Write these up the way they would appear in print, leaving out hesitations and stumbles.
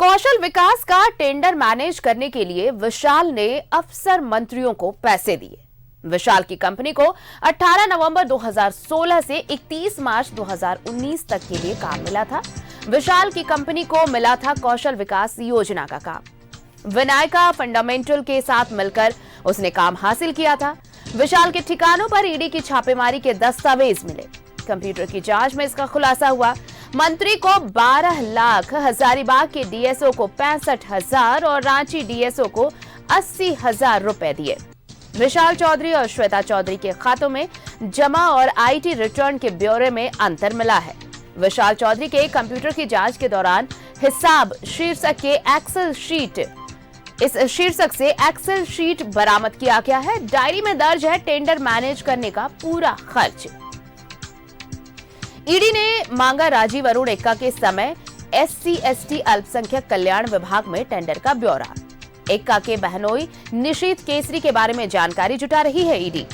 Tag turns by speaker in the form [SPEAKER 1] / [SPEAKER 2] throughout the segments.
[SPEAKER 1] कौशल विकास का tender manage करने के लिए विशाल ने अफसर मंत्रियों को पैसे दिए। विशाल की कंपनी को 18 नवंबर 2016 से 31 मार्च 2019 तक के लिए काम मिला था। विशाल की कंपनी को मिला था कौशल विकास योजना का काम। विनायका फंडामेंटल के साथ मिलकर उसने काम हासिल किया था। विशाल के ठिकानों पर ईडी की छापेमारी के दस्तावेज मिले। कंप्यूटर की जांच में इसका खुलासा हुआ। मंत्री को 12 लाख, हजारीबाग के डीएसओ को 65,000 और रांची डीएसओ को 80,000 रुपए दिए। विशाल चौधरी और श्वेता चौधरी के खातों में जमा और आईटी रिटर्न के ब्यौरे में अंतर मिला है। विशाल चौधरी के कंप्यूटर की जांच के दौरान हिसाब शीर्षक के एक्सेल शीट, इस शीर्षक से एक्सेल शीट बरामद किया गया है। डायरी में दर्ज है टेंडर मैनेज करने का पूरा खर्च। ईडी ने मांगा राजीव अरुण एक्का के समय SC/ST अल्पसंख्यक कल्याण विभाग में टेंडर का ब्यौरा। एक्का के बहनोई निशीत केसरी के बारे में जानकारी जुटा रही है ईडी।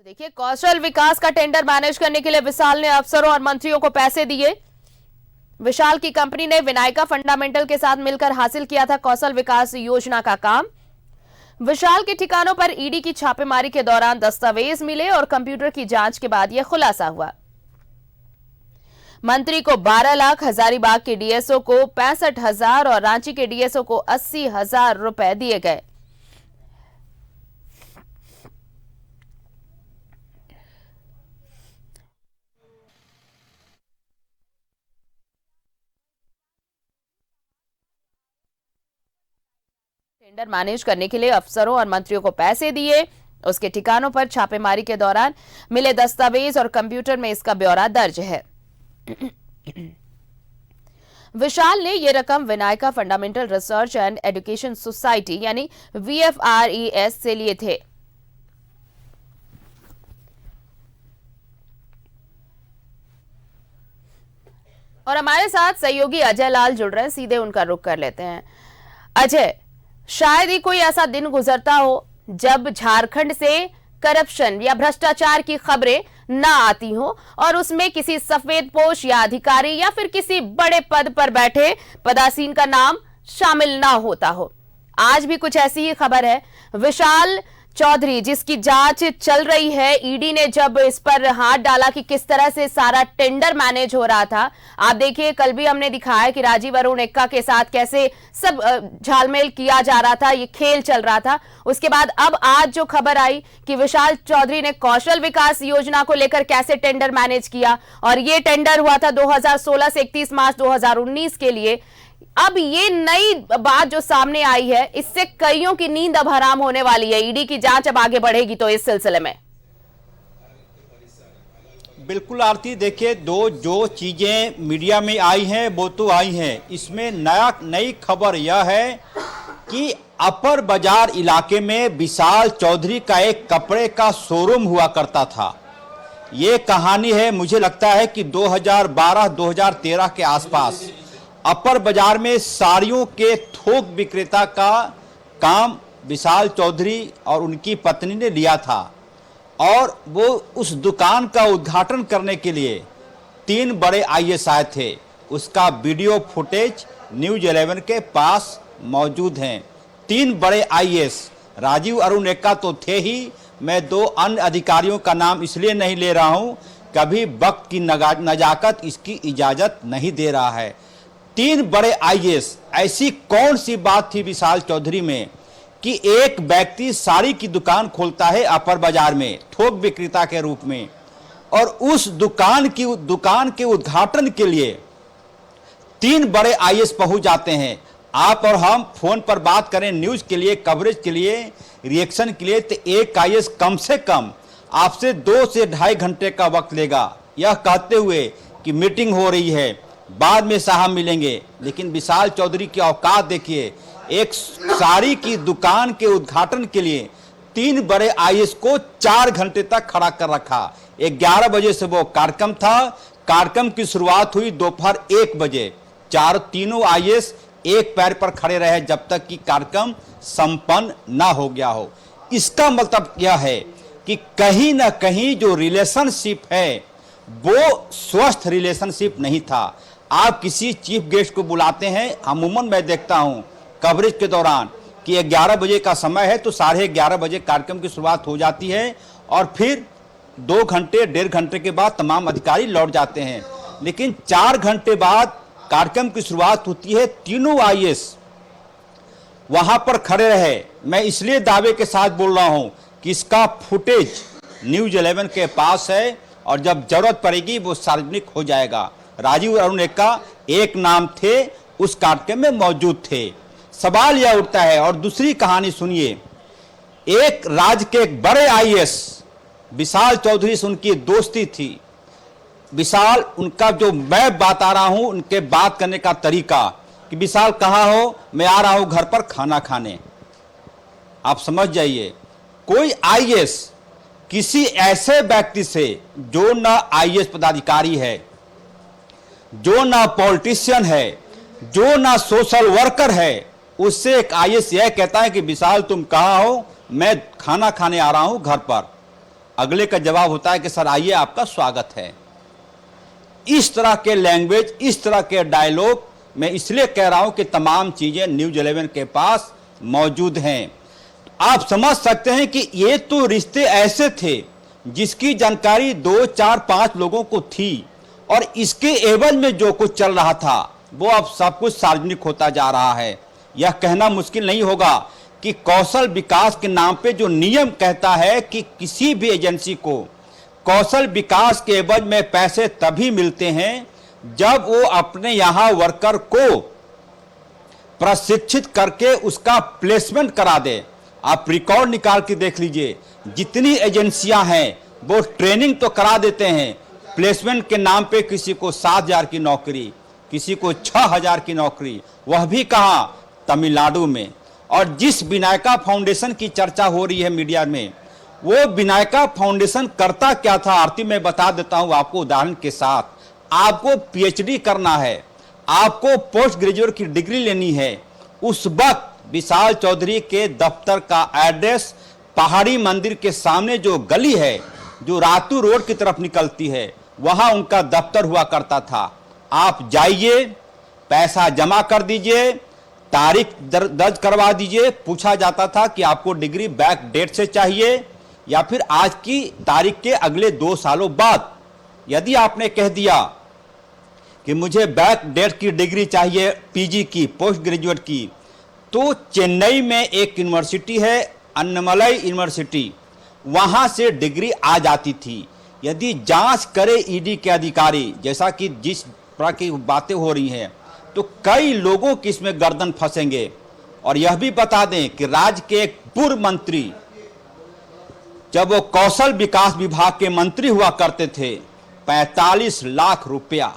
[SPEAKER 1] देखिए, कौशल विकास का टेंडर मैनेज करने के लिए विशाल ने अफसरों और मंत्रियों को पैसे दिए। विशाल की कंपनी ने विनायका फंडामेंटल के साथ मिलकर हासिल किया था कौशल विकास योजना का काम। विशाल के ठिकानों पर ईडी की छापेमारी के दौरान दस्तावेज मिले और कंप्यूटर की जांच के बाद यह खुलासा हुआ। मंत्री को 12 लाख, हजारीबाग के डीएसओ को 65,000 और रांची के डीएसओ को 80,000 रुपए दिए गए। टेंडर मैनेज करने के लिए अफसरों और मंत्रियों को पैसे दिए। उसके ठिकानों पर छापेमारी के दौरान मिले दस्तावेज और कंप्यूटर में इसका ब्यौरा दर्ज है। विशाल ने यह रकम Vinayaka fundamental research and education society यानी VFRES से लिए थे। और हमारे साथ सहयोगी अजय लाल जुड़ रहे हैं, सीधे उनका रुख कर लेते हैं। अजय, शायद ही कोई ऐसा दिन गुजरता हो जब झारखंड से करप्शन या भ्रष्टाचार की खबरें ना आती हो और उसमें किसी सफेदपोश या अधिकारी या फिर किसी बड़े पद पर बैठे पदासीन का नाम शामिल ना होता हो। आज भी कुछ ऐसी ही खबर है। विशाल चौधरी, जिसकी जांच चल रही है, ईडी ने जब इस पर हाथ डाला कि किस तरह से सारा टेंडर मैनेज हो रहा था। आप देखिए, कल भी हमने दिखाया कि राजीव अरुण एक्का के साथ कैसे सब झालमेल किया जा रहा था, ये खेल चल रहा था। उसके बाद अब आज जो खबर आई कि विशाल चौधरी ने कौशल विकास योजना को लेकर कैसे टेंडर मैनेज किया, और ये टेंडर हुआ था 2016 से 31 मार्च 2019 के लिए। अब ये नई बात जो सामने आई है, इससे कईयों की नींद अब हराम होने वाली है। ईडी की जांच अब आगे बढ़ेगी तो इस सिलसिले में।
[SPEAKER 2] बिल्कुल आरती, देखिए, जो चीजें मीडिया में आई हैं वो तो आई हैं। इसमें नई खबर यह है कि अपर बाजार इलाके में विशाल चौधरी का एक कपड़े का शोरूम हुआ करता था। ये कहानी है, मुझे लगता है कि 2012-2013 के आसपास अपर बाजार में साड़ियों के थोक विक्रेता का काम विशाल चौधरी और उनकी पत्नी ने लिया था। और वो उस दुकान का उद्घाटन करने के लिए 3 बड़े IAS आए थे। उसका वीडियो फुटेज न्यूज़ 11 के पास मौजूद हैं। 3 बड़े IAS, राजीव अरुण एक्का तो थे ही, मैं 2 अन्य अधिकारियों का नाम इसलिए नहीं ले रहा हूँ, कभी वक्त की नजाकत इसकी इजाज़त नहीं दे रहा है। 3 बड़े IAS, ऐसी कौन सी बात थी विशाल चौधरी में कि एक व्यक्ति साड़ी की दुकान खोलता है अपर बाजार में थोक विक्रेता के रूप में, और उस दुकान के उद्घाटन के लिए 3 बड़े IAS पहुंच जाते हैं। आप और हम फोन पर बात करें न्यूज़ के लिए, कवरेज के लिए, रिएक्शन के लिए, तो एक IAS कम से कम आपसे 2 से ढाई घंटे का वक्त लेगा, यह कहते हुए कि मीटिंग हो रही है, बाद में साहब मिलेंगे। लेकिन विशाल चौधरी की औकात देखिए, एक साड़ी की दुकान के उद्घाटन के लिए 3 बड़े IAS को 4 घंटे तक खड़ा कर रखा। 11 बजे से वो कार्यक्रम था। कार्यक्रम की शुरुआत हुई दोपहर 1 बजे। तीनों आईएएस एक पैर पर खड़े रहे जब तक कि कार्यक्रम संपन्न ना हो गया हो। इसका मतलब यह है कि कहीं ना कहीं जो रिलेशनशिप है वो स्वस्थ रिलेशनशिप नहीं था। आप किसी चीफ गेस्ट को बुलाते हैं, अमूमन मैं देखता हूं कवरेज के दौरान कि 11 बजे का समय है तो 11:30 बजे कार्यक्रम की शुरुआत हो जाती है और फिर 2 घंटे 1.5 घंटे के बाद तमाम अधिकारी लौट जाते हैं। लेकिन 4 घंटे बाद कार्यक्रम की शुरुआत होती है, तीनों आईएएस वहां पर खड़े रहे। मैं इसलिए दावे के साथ बोल रहा हूं कि इसका फुटेज न्यूज 11 के पास है और जब जरूरत पड़ेगी वो सार्वजनिक हो जाएगा। राजीव अरुण एक्का एक नाम थे, उस कार्यक्रम में मौजूद थे। सवाल यह उठता है, और दूसरी कहानी सुनिए। एक राज्य के एक बड़े आईएएस विशाल चौधरी से उनकी दोस्ती थी। विशाल, उनका जो मैं बता रहा हूं उनके बात करने का तरीका कि विशाल कहाँ हो, मैं आ रहा हूं घर पर खाना खाने। आप समझ जाइए, कोई आईएएस किसी ऐसे व्यक्ति से जो ना आईएएस पदाधिकारी है, जो ना पॉलिटिशियन है, जो ना सोशल वर्कर है, उससे एक आईएएस यह कहता है कि विशाल तुम कहाँ हो, मैं खाना खाने आ रहा हूं घर पर। अगले का जवाब होता है कि सर आइए, आपका स्वागत है। इस तरह के लैंग्वेज, इस तरह के डायलॉग मैं इसलिए कह रहा हूं कि तमाम चीजें न्यूज 11 के पास मौजूद हैं। आप समझ सकते हैं कि ये तो रिश्ते ऐसे थे जिसकी जानकारी 2, 4, 5 लोगों को थी और इसके एवज में जो कुछ चल रहा था वो अब सब कुछ सार्वजनिक होता जा रहा है। यह कहना मुश्किल नहीं होगा कि कौशल विकास के नाम पे जो नियम कहता है कि किसी भी एजेंसी को कौशल विकास के एवज में पैसे तभी मिलते हैं जब वो अपने यहां वर्कर को प्रशिक्षित करके उसका प्लेसमेंट करा दे। आप रिकॉर्ड निकाल के देख लीजिए, जितनी एजेंसियां हैं वो ट्रेनिंग तो करा देते हैं, प्लेसमेंट के नाम पे किसी को 7,000 की नौकरी, किसी को 6,000 की नौकरी, वह भी कहां, तमिलनाडु में। और जिस विनायका फाउंडेशन की चर्चा हो रही है मीडिया में, वो विनायका फाउंडेशन करता क्या था आरती, मैं बता देता हूं आपको उदाहरण के साथ। आपको पीएचडी करना है, आपको पोस्ट ग्रेजुएट की डिग्री लेनी है, उस वक्त विशाल चौधरी के दफ्तर का एड्रेस पहाड़ी मंदिर के सामने जो गली है जो रातू रोड की तरफ निकलती है, वहां उनका दफ्तर हुआ करता था। आप जाइए, पैसा जमा कर दीजिए, तारीख दर्ज करवा दीजिए। पूछा जाता था कि आपको डिग्री बैक डेट से चाहिए या फिर आज की तारीख के अगले 2 सालों बाद। यदि आपने कह दिया कि मुझे बैक डेट की डिग्री चाहिए, पीजी की, पोस्ट ग्रेजुएट की, तो चेन्नई में एक यूनिवर्सिटी है, अन्नमलई यूनिवर्सिटी, वहां से डिग्री आ जाती थी। यदि जांच करे ईडी के अधिकारी, जैसा कि जिस प्रकार की बातें हो रही हैं, तो कई लोगों की इसमें गर्दन फंसेंगे। और यह भी बता दें कि राज्य के एक पूर्व मंत्री, जब वो कौशल विकास विभाग के मंत्री हुआ करते थे, 45 लाख रुपया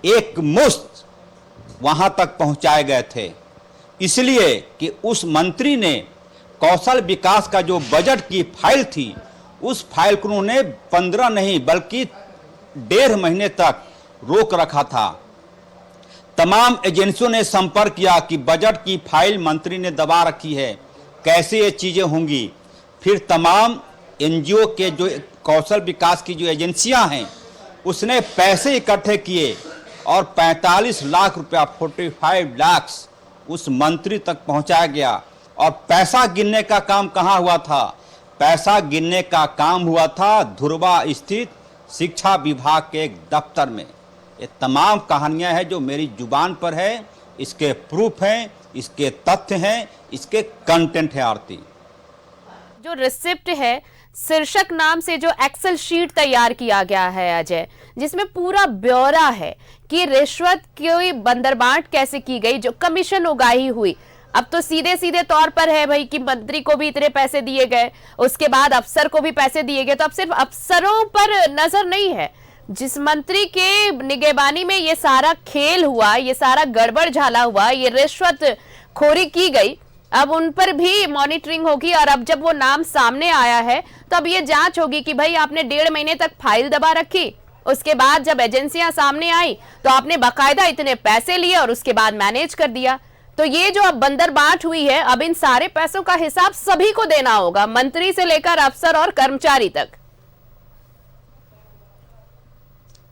[SPEAKER 2] एक मुश्त वहां तक पहुंचाए गए थे, इसलिए कि उस मंत्री ने कौशल विकास का जो बजट की फाइल थी, उस फाइल को उन्होंने 15 नहीं बल्कि 1.5 महीने तक रोक रखा था। तमाम एजेंसियों ने संपर्क किया कि बजट की फाइल मंत्री ने दबा रखी है, कैसे ये चीजें होंगी। फिर तमाम एनजीओ के जो कौशल विकास की जो एजेंसियां हैं, उसने पैसे इकट्ठे किए और 45 लाख रुपया, 45 लाख उस मंत्री तक पहुंचाया गया। और पैसा गिनने का काम कहां हुआ था? पैसा गिनने का काम हुआ था धुरवा स्थित शिक्षा विभाग के एक दफ्तर में। ये तमाम कहानियां हैं जो मेरी जुबान पर है, इसके प्रूफ हैं, इसके तथ्य हैं, इसके कंटेंट है। आरती,
[SPEAKER 1] जो रिसिप्ट है, शीर्षक नाम से जो एक्सेल शीट तैयार किया गया है अजय, जिसमें पूरा ब्यौरा है कि रिश्वत की बंदरबांट कैसे की गई, जो कमीशन उगाही हुई। अब तो सीधे सीधे तौर पर है भाई कि मंत्री को भी इतने पैसे दिए गए, उसके बाद अफसर को भी पैसे दिए गए। तो अब सिर्फ अफसरों पर नजर नहीं है, जिस मंत्री के निगहबानी में ये सारा खेल हुआ, ये सारा गड़बड़ झाला हुआ, ये रिश्वत खोरी की गई, अब उन पर भी मॉनिटरिंग होगी और अब जब वो नाम सामने आया है तो अब ये जांच होगी कि भाई आपने 1.5 महीने तक फाइल दबा रखी, उसके बाद जब एजेंसियां सामने आई तो आपने बाकायदा इतने पैसे लिए और उसके बाद मैनेज कर दिया। तो ये जो अब बंदरबाट हुई है, अब इन सारे पैसों का हिसाब सभी को देना होगा, मंत्री से लेकर अफसर और कर्मचारी तक।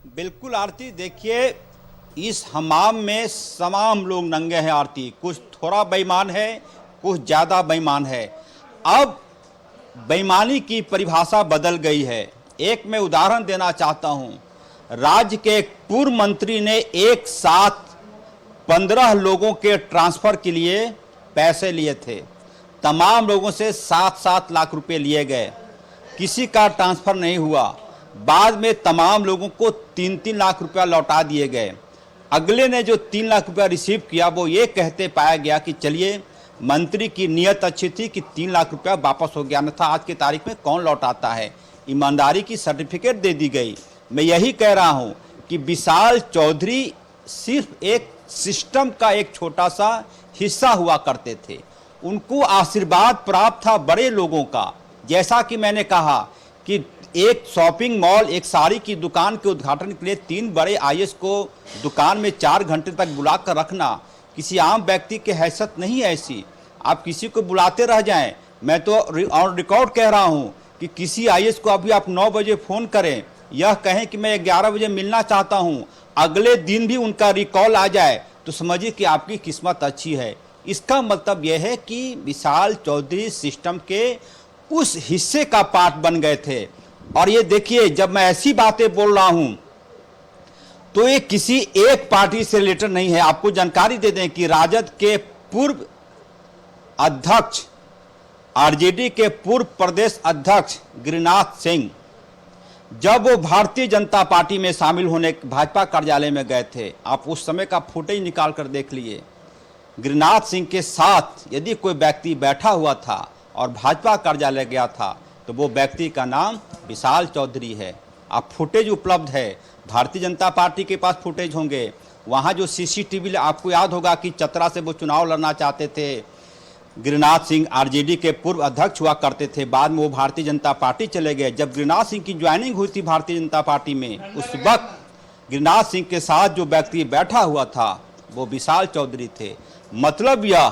[SPEAKER 2] बिल्कुल आरती, देखिए इस हमाम में तमाम लोग नंगे हैं आरती, कुछ थोड़ा बेईमान है, कुछ ज़्यादा बेईमान है। अब बेईमानी की परिभाषा बदल गई है। एक मैं उदाहरण देना चाहता हूँ, राज्य के एक पूर्व मंत्री ने एक साथ 15 लोगों के ट्रांसफ़र के लिए पैसे लिए थे। तमाम लोगों से 7-7 लाख रुपए लिए गए, किसी का ट्रांसफ़र नहीं हुआ। बाद में तमाम लोगों को 3-3 लाख रुपया लौटा दिए गए। अगले ने जो 3 लाख रुपया रिसीव किया वो ये कहते पाया गया कि चलिए मंत्री की नीयत अच्छी थी कि 3 लाख रुपया वापस हो गया, अन्यथा आज की तारीख में कौन लौटाता है। ईमानदारी की सर्टिफिकेट दे दी गई। मैं यही कह रहा हूँ कि विशाल चौधरी सिर्फ एक सिस्टम का एक छोटा सा हिस्सा हुआ करते थे। उनको आशीर्वाद प्राप्त था बड़े लोगों का। जैसा कि मैंने कहा कि एक शॉपिंग मॉल, एक साड़ी की दुकान के उद्घाटन के लिए 3 बड़े आईएएस को दुकान में 4 घंटे तक बुला कर रखना किसी आम व्यक्ति की हैसियत नहीं है ऐसी। आप किसी को बुलाते रह जाएं। मैं तो ऑन रिकॉर्ड कह रहा हूं कि किसी आईएएस को अभी आप 9 बजे फ़ोन करें, यह कहें कि मैं 11 बजे मिलना चाहता हूं, अगले दिन भी उनका रिकॉल आ जाए तो समझिए कि आपकी किस्मत अच्छी है। इसका मतलब यह है कि विशाल चौधरी सिस्टम के उस हिस्से का पार्ट बन गए थे। और ये देखिए, जब मैं ऐसी बातें बोल रहा हूं तो ये किसी एक पार्टी से रिलेटेड नहीं है। आपको जानकारी दे दें कि राजद के पूर्व अध्यक्ष, आरजेडी के पूर्व प्रदेश अध्यक्ष गिरिनाथ सिंह, जब वो भारतीय जनता पार्टी में शामिल होने भाजपा कार्यालय में गए थे, आप उस समय का फुटेज निकाल कर देख लिए। गिरिनाथ सिंह के साथ यदि कोई व्यक्ति बैठा हुआ था और भाजपा कार्यालय गया था तो वो व्यक्ति का नाम विशाल चौधरी है। आप फुटेज उपलब्ध है, भारतीय जनता पार्टी के पास फुटेज होंगे। वहाँ जो सीसीटीवी, आपको याद होगा कि चतरा से वो चुनाव लड़ना चाहते थे। गिरिनाथ सिंह आरजेडी के पूर्व अध्यक्ष हुआ करते थे, बाद में वो भारतीय जनता पार्टी चले गए। जब गिरिनाथ सिंह की ज्वाइनिंग हुई थी भारतीय जनता पार्टी में, उस वक्त गिरिनाथ सिंह के साथ जो व्यक्ति बैठा हुआ था वो विशाल चौधरी थे। मतलब यह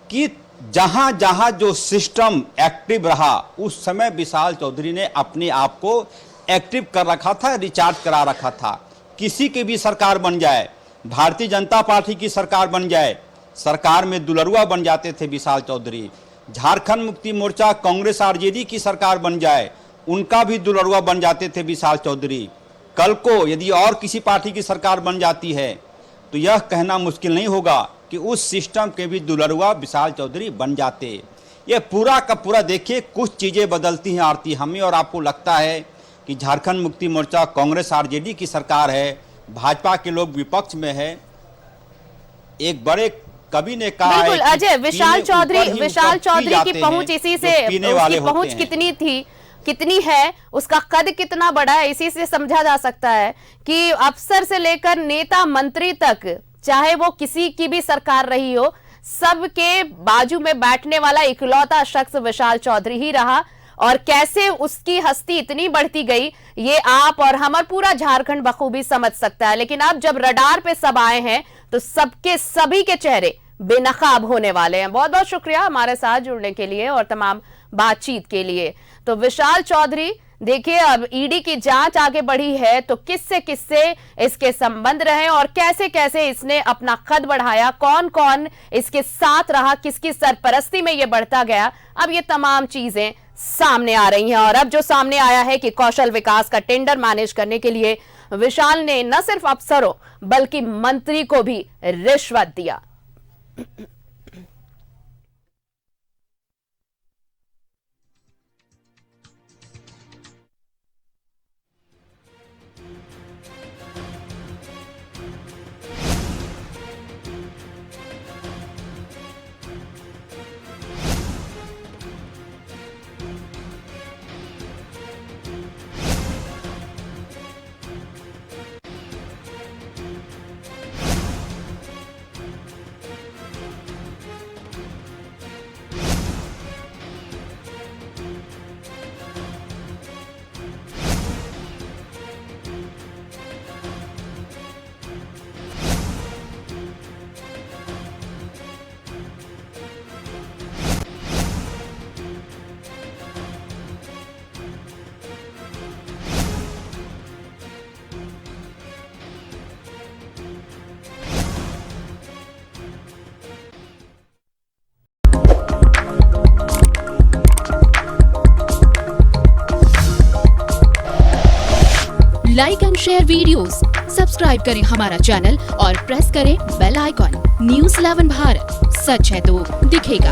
[SPEAKER 2] कि जहां जहां जो सिस्टम एक्टिव रहा उस समय विशाल चौधरी ने अपने आप को एक्टिव कर रखा था, रिचार्ज करा रखा था। किसी की भी सरकार बन जाए, भारतीय जनता पार्टी की सरकार बन जाए, सरकार में दुलरुआ बन जाते थे विशाल चौधरी। झारखंड मुक्ति मोर्चा, कांग्रेस, आरजेडी की सरकार बन जाए, उनका भी दुलरुआ बन जाते थे विशाल चौधरी। कल को यदि और किसी पार्टी की सरकार बन जाती है तो यह कहना मुश्किल नहीं होगा कि उस सिस्टम के भी दुलरुआ विशाल चौधरी बन जाते। ये पूरा का पूरा देखिए, कुछ चीज़ें बदलती हैं आरती। हमें और आपको लगता है कि झारखंड मुक्ति मोर्चा, कांग्रेस, आरजेडी की सरकार है, भाजपा के लोग विपक्ष में है। एक बड़े कवि ने कहा है
[SPEAKER 1] बिल्कुल अजय, विशाल चौधरी की पहुंच इसी से, उसकी पहुंच कितनी थी, कितनी है, उसका कद कितना बड़ा है, इसी से समझा जा सकता है कि अफसर से लेकर नेता मंत्री तक, चाहे वो किसी की भी सरकार रही हो, सबके बाजू में बैठने वाला इकलौता शख्स विशाल चौधरी ही रहा। और कैसे उसकी हस्ती इतनी बढ़ती गई, ये आप और हम और पूरा झारखंड बखूबी समझ सकता है। लेकिन अब जब रडार पे सब आए हैं तो सबके सभी के चेहरे बेनकाब होने वाले हैं। बहुत बहुत शुक्रिया हमारे साथ जुड़ने के लिए और तमाम बातचीत के लिए। तो विशाल चौधरी, देखिए अब ईडी की जांच आगे बढ़ी है तो किससे किससे इसके संबंध रहे और कैसे कैसे इसने अपना कद बढ़ाया, कौन कौन इसके साथ रहा, किसकी सरपरस्ती में ये बढ़ता गया, अब ये तमाम चीजें सामने आ रही हैं। और अब जो सामने आया है कि कौशल विकास का टेंडर मैनेज करने के लिए विशाल ने न सिर्फ अफसरों बल्कि मंत्री को भी रिश्वत दिया।
[SPEAKER 3] Like and share videos, subscribe करें हमारा चैनल और प्रेस करें बेल आइकॉन। News 11 भारत, सच है तो दिखेगा।